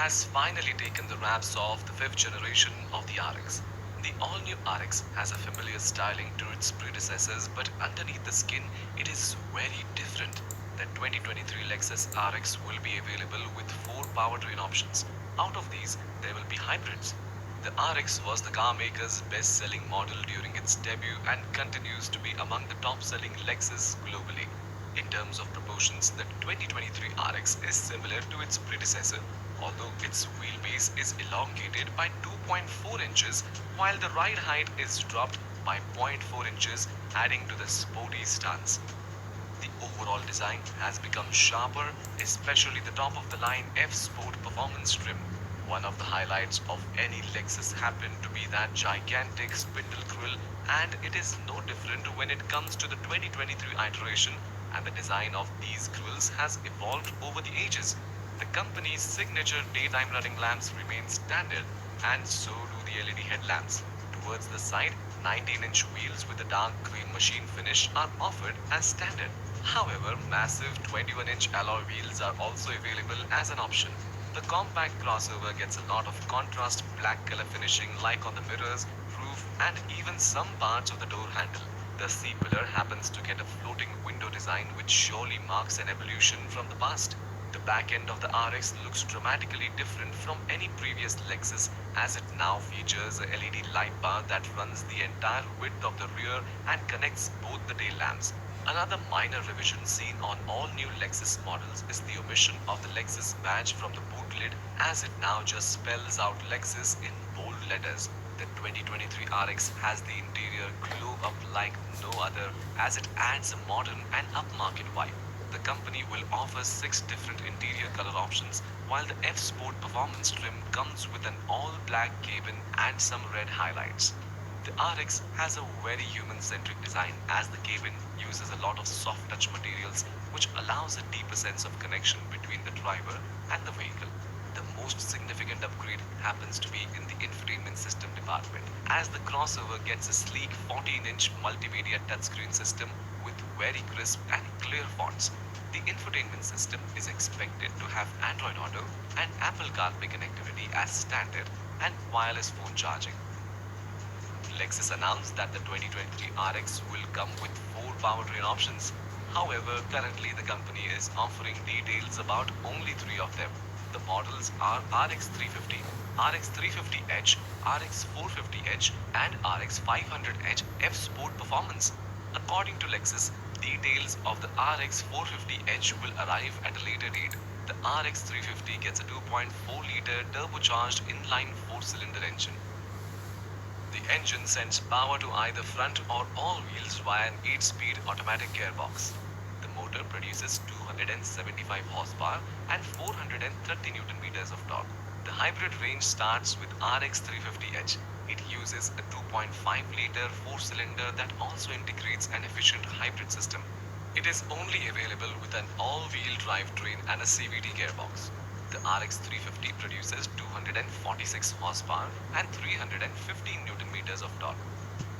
has finally taken the wraps off the fifth generation of the RX. The all-new RX has a familiar styling to its predecessors, but underneath the skin, it is very different. The 2023 Lexus RX will be available with four powertrain options. Out of these, there will be hybrids. The RX was the car maker's best-selling model during its debut and continues to be among the top-selling Lexus globally. In terms of proportions, the 2023 RX is similar to its predecessor, although its wheelbase is elongated by 2.4 inches, while the ride height is dropped by zero point 0.4 inches, adding to the sporty stance. The overall design has become sharper, especially the top of the line F Sport performance trim. One of the highlights of any Lexus happened to be that gigantic spindle grille, and it is no different when it comes to the 2023 iteration, and the design of these grilles has evolved over the ages. The company's signature daytime running lamps remain standard, and so do the LED headlamps. Towards the side, 19-inch wheels with a dark green machine finish are offered as standard. However, massive 21-inch alloy wheels are also available as an option. The compact crossover gets a lot of contrast black color finishing like on the mirrors, roof, and even some parts of the door handle. The C-pillar happens to get a floating window design which surely marks an evolution from the past. The back end of the RX looks dramatically different from any previous Lexus, as it now features a LED light bar that runs the entire width of the rear and connects both the tail lamps. Another minor revision seen on all new Lexus models is the omission of the Lexus badge from the boot lid, as it now just spells out Lexus in bold letters. The 2023 RX has the interior glow up like no other, as it adds a modern and upmarket vibe. The company will offer 6 different interior color options, while the F Sport Performance trim comes with an all-black cabin and some red highlights. The RX has a very human-centric design, as the cabin uses a lot of soft touch materials which allows a deeper sense of connection between the driver and the vehicle. The most significant upgrade happens to be in the infotainment system department, as the crossover gets a sleek 14-inch multimedia touchscreen system with very crisp and clear fonts. The infotainment system is expected to have Android Auto and Apple CarPlay connectivity as standard and wireless phone charging. Lexus announced that the 2023 RX will come with 4 powertrain options. However, currently the company is offering details about only 3 of them. The models are RX 350, RX 350h, RX 450h, and RX 500h F Sport Performance. According to Lexus, details of the RX 450h will arrive at a later date. The RX 350 gets a 2.4-liter turbocharged inline 4-cylinder engine. The engine sends power to either front or all wheels via an 8-speed automatic gearbox. The motor produces 275 horsepower and 430 Newton meters of torque. The hybrid range starts with RX 350h. It uses a 2.5-liter 4-cylinder that also integrates an efficient hybrid system. It is only available with an all-wheel drivetrain and a CVT gearbox. The RX 350 produces 246 horsepower and 315 Newton meters of torque.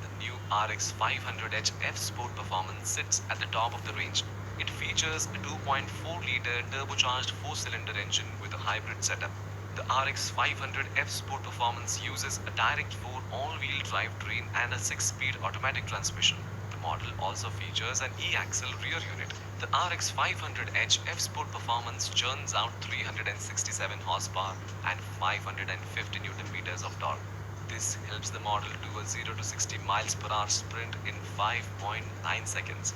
The new RX 500h F Sport Performance sits at the top of the range. It features a 2.4-liter turbocharged 4-cylinder engine with a hybrid setup. The RX 500 F Sport Performance uses a direct 4 all-wheel drivetrain and a 6-speed automatic transmission. The model also features an e-axle rear unit. The RX 500h F Sport Performance churns out 367 horsepower and 550 Newton meters of torque. This helps the model do a 0 to 60 miles per hour sprint in 5.9 seconds.